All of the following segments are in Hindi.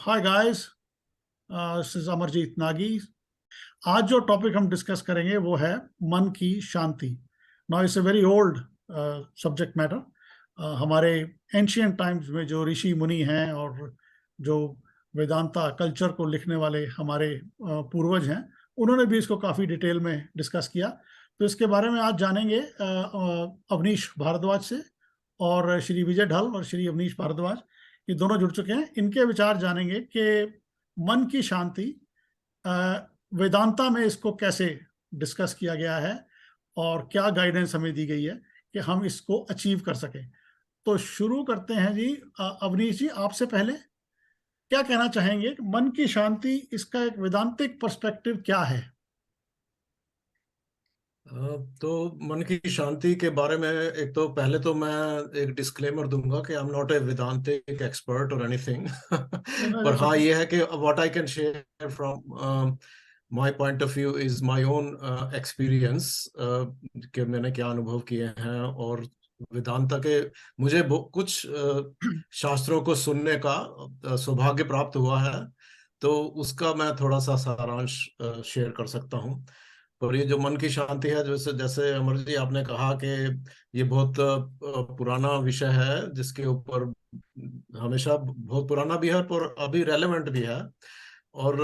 Hi guys, this is Amarjeet Nagi. आज जो टॉपिक हम डिस्कस करेंगे वो है मन की शांति। Now it's a very old subject matter. हमारे एंशियंट टाइम्स में जो ऋषि मुनि हैं और जो वेदांता कल्चर को लिखने वाले हमारे पूर्वज हैं, उन्होंने भी इसको काफ़ी डिटेल में डिस्कस किया। तो इसके बारे में आज जानेंगे अवनीश भारद्वाज से। और श्री विजय ढल और श्री अवनीश भारद्वाज ये दोनों जुड़ चुके हैं। इनके विचार जानेंगे कि मन की शांति वेदांता में इसको कैसे डिस्कस किया गया है और क्या गाइडेंस हमें दी गई है कि हम इसको अचीव कर सकें। तो शुरू करते हैं जी। अवनीश जी, आपसे पहले क्या कहना चाहेंगे कि मन की शांति, इसका एक वेदांतिक पर्सपेक्टिव क्या है? तो मन की शांति के बारे में एक तो पहले तो मैं एक डिस्क्लेमर दूंगा कि I am not a वेदांतिक expert और एनीथिंग पर हाँ, ये है कि what I can share from my point of view is my own experience कि मैंने क्या अनुभव किए हैं। और वेदांता के मुझे कुछ शास्त्रों को सुनने का सौभाग्य प्राप्त हुआ है, तो उसका मैं थोड़ा सा सारांश शेयर कर सकता हूँ। और ये जो मन की शांति है, जैसे जैसे अमर जी आपने कहा कि ये बहुत पुराना विषय है, जिसके ऊपर हमेशा बहुत पुराना भी है पर अभी रेलेवेंट भी है। और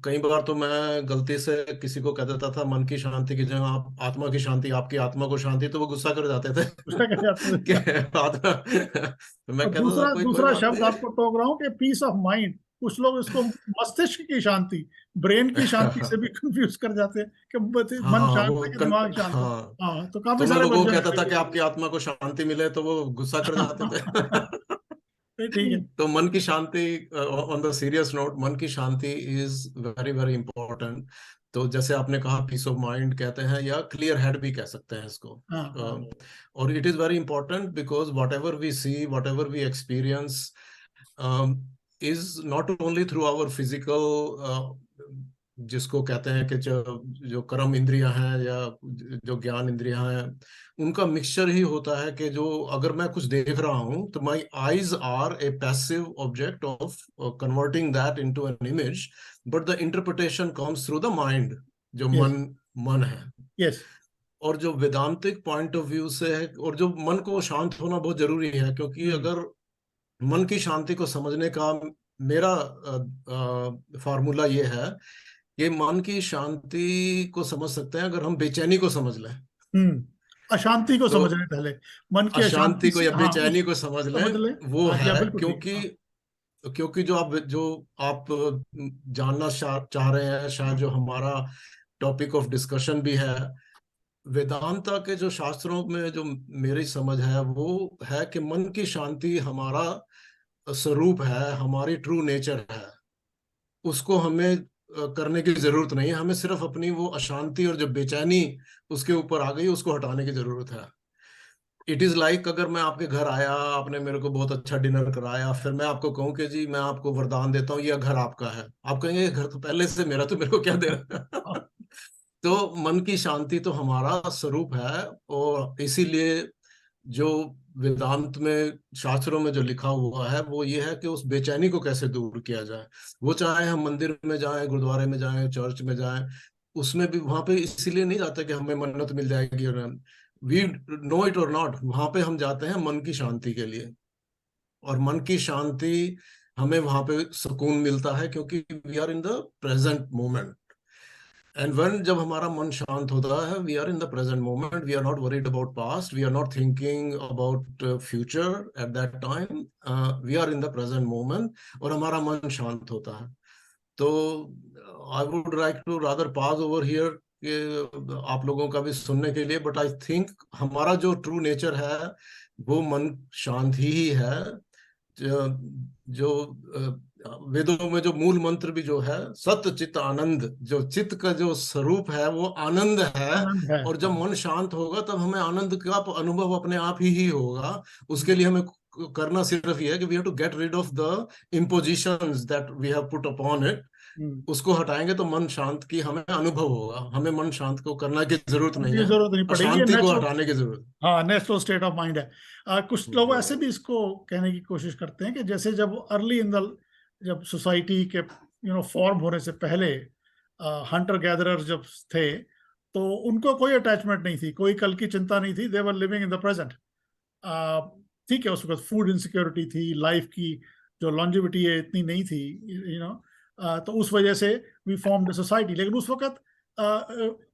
कई बार तो मैं गलती से किसी को कह देता था मन की शांति की जगह आप आत्मा की शांति, आपकी आत्मा को शांति, तो वो गुस्सा कर जाते थे गुस्सा कर जाते कि थे। आत्मा तो मैं और कहता था कोई कोई दूसरा बात शब्द नहीं। आपको टोक रहा हूँ कि पीस ऑफ माइंड। कुछ लोग इसको मस्तिष्क की शांति, ब्रेन की शांति से भी कंफ्यूज कर जाते हैं कि मन हाँ शांत वो है कि दिमाग शांत है। हाँ, हाँ, तो काफी तो मैं सारे लोगों को वर्जन कहता था कि है। आपकी आत्मा को शांति मिले, तो वो गुस्सा कर जाते थे ठीक है। तो मन की शांति, ऑन द सीरियस नोट, मन की शांति इज वेरी वेरी इंपॉर्टेंट। तो जैसे आपने कहा पीस ऑफ माइंड कहते हैं या क्लियर हेड भी कह सकते हैं इसको। हाँ हाँ। और it is very important because whatever we see, whatever we experience is not only through our physical, जिसको कहते हैं कि जो कर्म इंद्रियां हैं या जो ज्ञान इंद्रियां हैं, उनका मिक्सचर ही होता है। कि जो अगर मैं कुछ देख रहा हूं तो my eyes are a passive object of converting that into an image, but the interpretation comes through the mind, जो यस मन है। यस। और जो वेदांतिक पॉइंट ऑफ व्यू से है, और जो मन को शांत होना बहुत जरूरी है, क्योंकि अगर मन की शांति को समझने का मेरा फार्मूला ये है कि मन की शांति को समझ सकते हैं अगर हम बेचैनी को समझ लें। अशांति को तो समझ रहे पहले, मन की अशांति अशांति को से, या हाँ, बेचैनी उस को समझ लें, समझ ले। वो हाँ, या है। बिल्कुल ठीक। क्योंकि हाँ। क्योंकि जो आप जानना चाह रहे हैं, शायद जो हमारा टॉपिक ऑफ डिस्कशन भी है, वेदांता के जो शास्त्रों में जो मेरी समझ है वो है कि मन की शांति हमारा स्वरूप है, हमारी ट्रू नेचर है। उसको हमें करने की जरूरत नहीं है, हमें सिर्फ अपनी वो अशांति और जो बेचैनी उसके ऊपर आ गई उसको हटाने की जरूरत है। इट इज लाइक अगर मैं आपके घर आया, आपने मेरे को बहुत अच्छा डिनर कराया, फिर मैं आपको कहूं कि जी मैं आपको वरदान देता हूँ, ये घर आपका है। आप कहेंगे ये घर तो पहले से मेरा, तो मेरे को क्या दे रहा है तो मन की शांति तो हमारा स्वरूप है। और इसीलिए जो वेदांत में शास्त्रों में जो लिखा हुआ है वो ये है कि उस बेचैनी को कैसे दूर किया जाए। वो चाहे हम मंदिर में जाएं, गुरुद्वारे में जाएं, चर्च में जाएं, उसमें भी वहां पे इसीलिए नहीं जाते कि हमें मन्नत मिल जाएगी, और वी नो इट और नॉट, वहां पे हम जाते हैं मन की शांति के लिए। और मन की शांति हमें वहां पे सुकून मिलता है क्योंकि we are in the present moment. And when जब हमारा मन शांत होता है, we are in the present moment, we are not worried about past, we are not thinking about future at that time, we are in the present moment, और हमारा मन शांत होता है। तो I would like to rather pass over here कि आप लोगों का भी सुनने के लिए, बट आई थिंक हमारा जो ट्रू नेचर है वो मन शांत ही है। जो वेदों में जो मूल मंत्र भी जो है, सत्य चित्त आनंद, जो चित्त का जो स्वरूप है वो आनंद है। आनंद है। और जब हाँ। मन शांत होगा तब हमें आनंद का अनुभव अपने आप ही होगा। उसके लिए हमें करना सिर्फ ये है कि we have to get rid of the impositions that we have put upon it. उसको हटाएंगे तो मन शांत की हमें अनुभव होगा। हमें मन शांत को करने की जरूरत नहीं ये है, जरूरत नहीं पड़ेगी, ये अशांति को नेचुरल। हटाने की जरूरत। हाँ, नेचुरल स्टेट ऑफ माइंड है। कुछ लोग ऐसे भी इसको कहने की कोशिश करते हैं कि जैसे जब अर्ली इन द जब सोसाइटी के फॉर्म होने से पहले हंटर गैदरर जब थे, तो उनको कोई अटैचमेंट नहीं थी, कोई कल की चिंता नहीं थी, they were living in the present. ठीक है, उस वक्त फूड इनसिक्योरिटी थी, लाइफ की जो लॉन्जिविटी है इतनी नहीं थी, तो उस वजह से वी फॉर्म द सोसाइटी। लेकिन उस वक्त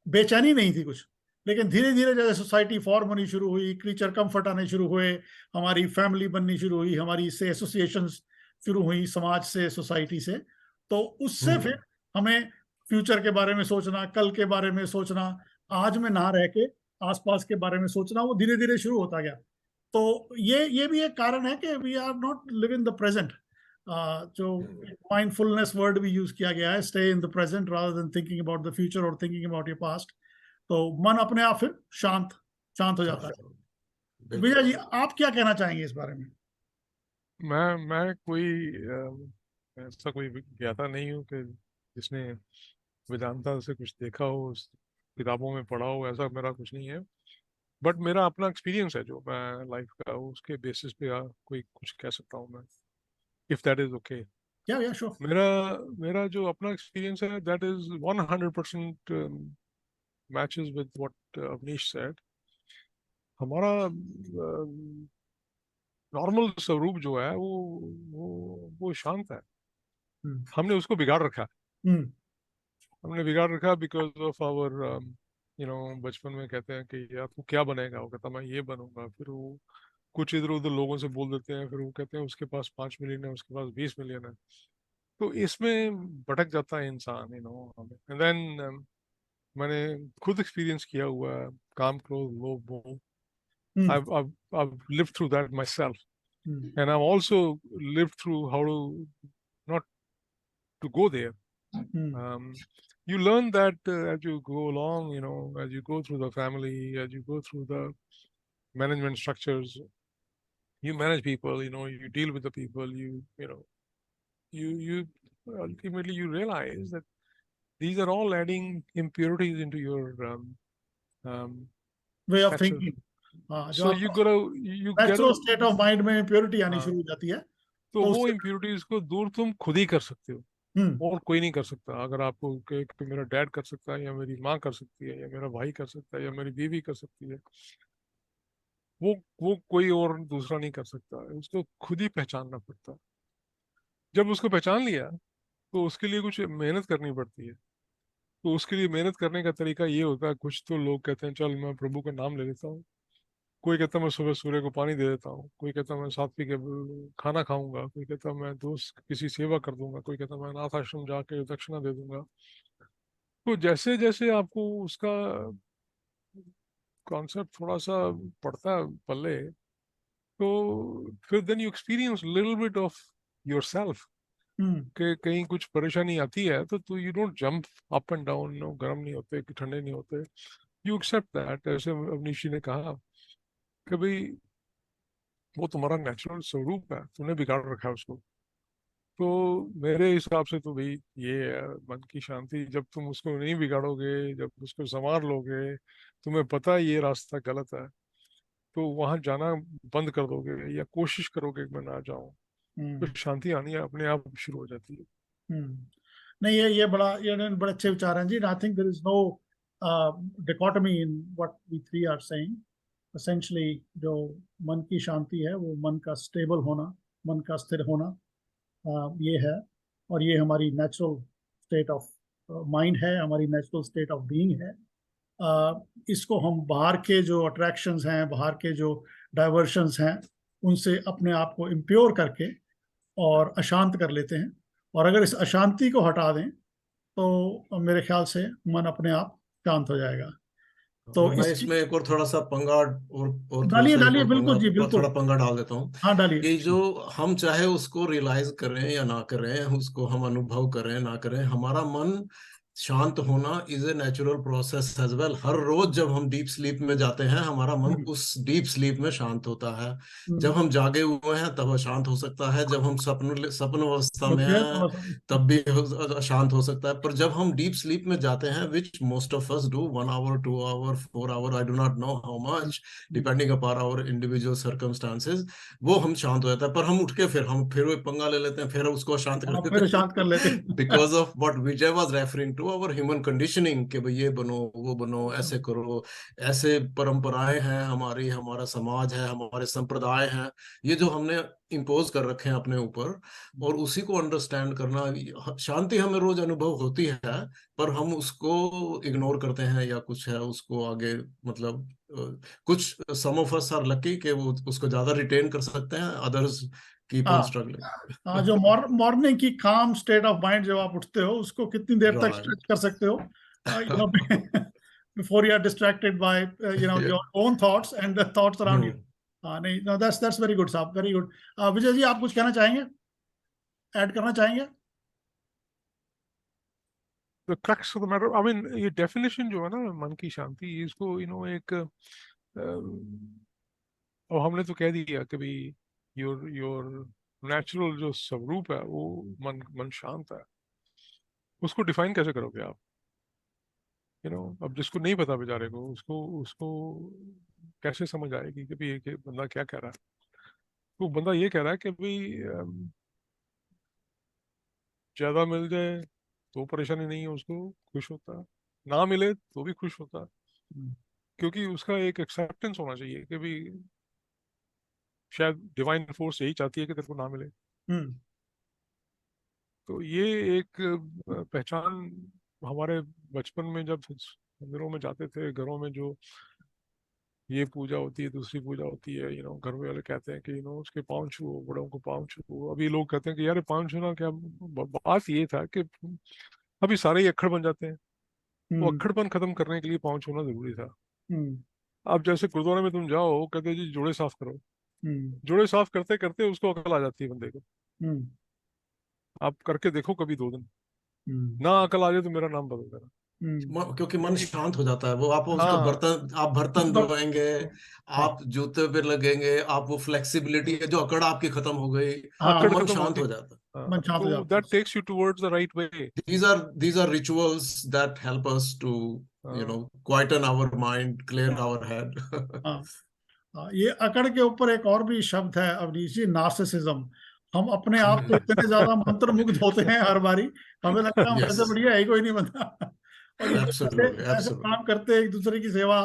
बेचैनी नहीं थी कुछ। लेकिन धीरे धीरे जैसे सोसाइटी फॉर्म होनी शुरू हुई, क्रीचर कम्फर्ट आने शुरू हुए, हमारी फैमिली बननी शुरू हुई, हमारी इससे एसोसिएशंस शुरू हुई, समाज से, सोसाइटी से, तो उससे फिर हमें फ्यूचर के बारे में सोचना, कल के बारे में सोचना, आज में ना रह के आसपास के बारे में सोचना, वो धीरे धीरे शुरू होता गया। तो ये भी एक कारण है कि we are not live in the present. जो माइंडफुलनेस वर्ड भी यूज किया गया है, stay in the present rather than thinking about the future और थिंकिंग अबाउट योर पास्ट। तो मन अपने आप फिर शांत हो जाता है। विजय जी, आप क्या कहना चाहेंगे इस बारे में? मैं कोई ऐसा कोई ज्ञाता नहीं हूँ कि जिसने वेदांता से कुछ देखा हो, किताबों में पढ़ा हो, ऐसा मेरा कुछ नहीं है। बट मेरा अपना एक्सपीरियंस है जो मैं लाइफ का, उसके बेसिस पे कोई कुछ कह सकता हूँ मैं, इफ दैट इज ओके। या श्योर। मेरा जो अपना एक्सपीरियंस है, that is 100% matches with what Avneesh said. हमारा नॉर्मल स्वरूप जो है वो शांत है। हमने उसको बिगाड़ रखा। हमने बिगाड़ रखा बिकॉज ऑफ आवर बचपन में कहते हैं कि यार तू क्या बनेगा, वो कहता मैं ये बनूंगा, फिर वो कुछ इधर उधर लोगों से बोल देते हैं, फिर वो कहते हैं उसके पास 5 मिलियन है, उसके पास 20 मिलियन है। तो इसमें भटक जाता है इंसान, एंड देन मैंने खुद एक्सपीरियंस किया हुआ है, काम, क्रोध, लोभ, मोह। I've lived through that myself. And I've also lived through how to not to go there. You learn that as you go along, as you go through the family, as you go through the management structures, you manage people, you deal with the people, you ultimately you realize that these are all adding impurities into your way of stature. thinking. So you get natural state of mind में इम्प्योरिटी आनी शुरू हो जाती है। तो वो इम्प्योरिटीज को दूर तुम खुद ही कर सकते हो, और कोई नहीं कर सकता। अगर आपको कि मेरा डैड कर सकता है, या मेरी माँ कर सकती है, या मेरा भाई कर सकता है, या मेरी बीवी कर सकती है, वो कोई और दूसरा नहीं कर सकता है। उसको खुद ही पहचानना पड़ता है। जब उसको पहचान लिया तो उसके लिए कुछ मेहनत करनी पड़ती है। तो उसके लिए मेहनत करने का तरीका ये होता है, कुछ तो लोग कहते हैं चल मैं प्रभु का नाम ले लेता हूँ, कोई कहता है मैं सुबह सूर्य को पानी दे देता हूँ, कोई कहता है मैं सात्विक खाना खाऊंगा, कोई कहता है मैं दोस्त किसी सेवा कर दूंगा, कोई कहता है मैं अनाथ आश्रम जाके दक्षिणा दे दूंगा। तो जैसे जैसे आपको उसका कॉन्सेप्ट थोड़ा सा पड़ता है पल्ले, तो फिर then you experience little bit of yourself कि कहीं कुछ परेशानी आती है तो you don't jump up and down, गर्म नहीं होते कि ठंडे नहीं होते, यू एक्सेप्ट दैट। ऐसे अवनीश जी ने कहा कि भाई वो तुम्हारा नेचुरल स्वरूप है, तुमने बिगाड़ रखा है उसको। तो मेरे हिसाब से तो भाई ये है मन की शांति। जब तुम उसको नहीं बिगाड़ोगे, जब उसको संवार लोगे, तुम्हें पता है ये रास्ता गलत है, तो वहां जाना बंद कर दोगे या कोशिश करोगे कि मैं ना जाऊं, तो शांति आनी है अपने आप शुरू हो जाती है। नहीं, ये बड़े अच्छे विचार हैं जी। I think there is no dichotomy in what we three are saying. Essentially जो मन की शांति है वो मन का स्टेबल होना, मन का स्थिर होना, ये है। और ये हमारी नेचुरल स्टेट ऑफ माइंड है, हमारी नेचुरल स्टेट ऑफ बीइंग है। इसको हम बाहर के जो अट्रैक्शंस हैं, बाहर के जो डाइवर्शंस हैं, उनसे अपने आप को इम्प्योर करके और अशांत कर लेते हैं। और अगर इस अशांति को हटा दें तो मेरे ख्याल से मन अपने आप शांत हो जाएगा। तो मैं इसमें एक और थोड़ा सा पंगा और डालिए थोड़ा सा एक और बिल्कुल जी, पंगा, बिल्कुल। थोड़ा पंगा डाल देता हूँ हाँ, डालिए। कि जो हम चाहे उसको रियलाइज करें या ना करें, उसको हम अनुभव करें ना करें, हमारा मन शांत होना is a natural process as well. हर रोज जब हम डीप स्लीप में जाते हैं, हमारा मन उस डीप स्लीप में शांत होता है। जब हम जागे हुए हैं तब शांत हो सकता है, जब हम स्वप्न अवस्था में हैं तब भी शांत हो सकता है। पर जब हम डीप स्लीप में जाते हैं, which most of us do 1 hour 2 hour 4 hour, I do not know how much, depending upon our individual circumstances, वो हम शांत हो जाता है। पर हम उठ के फिर वो पंगा ले लेते हैं, फिर उसको शांत कर फिर शांत कर लेते हैं। Because of what Vijay was referring to, our human conditioning, कि भाई ये बनो, वो बनो, ऐसे करो, ऐसे परंपराएं हैं हमारी, हमारा समाज है, हमारे संप्रदाय हैं, ये जो हमने इम्पोज कर रखे हैं अपने ऊपर, और उसी को अंडरस्टैंड करना। शांति हमें रोज अनुभव होती है, पर हम उसको इग्नोर करते हैं, या कुछ है उसको आगे, मतलब कुछ सम ऑफ अस आर लकी कि वो उसको ज्यादा रिटेन कर सकते हैं, अदर्स कीप ऑन स्ट्रगलिंग। जो मॉर्निंग की काम स्टेट ऑफ माइंड जब आप उठते हो, उसको कितनी देर तक स्ट्रेच कर सकते हो, before you are distracted by your own thoughts and the thoughts around you. नहीं, no, that's very good साहब, very good. विजय जी, आप कुछ कहना चाहेंगे, ऐड करना चाहेंगे? The crux of the matter, I mean, ये definition जो है ना मन की शांति, इसको एक और हमने तो कह दिया कि भाई योर नेचुरल जो स्वरूप है वो मन शांत है। उसको डिफाइन कैसे करोगे आप? अब जिसको नहीं पता बेचारे को, उसको कैसे समझ आएगी कि भाई ये बंदा क्या कह रहा है? वो बंदा ये कह रहा है कि भाई ज्यादा मिल जाए तो परेशानी नहीं है, उसको खुश होता है, ना मिले तो भी खुश होता है, क्योंकि उसका एक एक्सेप्टेंस होना चाहिए कि भाई शायद डिवाइन फोर्स यही चाहती है कि तेरे को ना मिले। तो ये एक पहचान हमारे बचपन में जब मंदिरों में जाते थे, घरों में जो ये पूजा होती है, दूसरी पूजा होती है, घर वाले कहते हैं कि उसके पाँव छुओ, बड़ों को पाँव छुओ। अभी लोग कहते हैं कि यार पाँव छूना क्या, बात ये था कि अभी सारे ही अक्खड़ बन जाते हैं, वो अक्खड़पन खत्म करने के लिए पाँव छूना जरूरी था। अब जैसे गुरुद्वारे में तुम जाओ, कहते जी जोड़े साफ करो, जोड़े साफ करते करते उसको अकल आ जाती है बंदे को। आप करके देखो कभी 2 दिन, ना अकल आ जाए तो मेरा नाम बदल देना, क्योंकि मन शांत हो जाता है। वो आप उसको आप बर्तन धोएंगे, आप जूते पे लगेंगे, आप वो फ्लेक्सिबिलिटी है जो अकड़ आपकी खत्म हो गई, मन शांत हो जाता है। मन शांत हो जाता है। that takes you towards the right way. These are rituals that help us to quieten our mind, clear our head. ये अकड़ के ऊपर एक और भी शब्द है अवनीश जी, नार्सिसिज्म। हम अपने आप को इतने ज्यादा मंत्रमुग्ध होते हैं हर बारी, हमें लगता है हमसे बढ़िया है कोई नहीं बनता। और ये ऐसे काम करते हैं एक दूसरे की सेवा,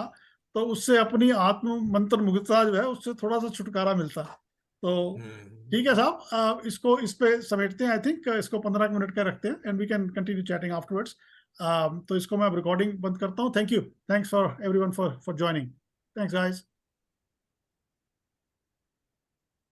तो उससे अपनी आत्म मंत्र मुग्धता जो है उससे थोड़ा सा छुटकारा मिलता है। तो ठीक है साहब, इसको इस पे समेटते हैं। आई थिंक इसको 15 मिनट का रखते हैं, and we can continue chatting afterwards. तो इसको मैं रिकॉर्डिंग बंद करता हूँ। Thank you, thanks for everyone for joining. Thanks guys.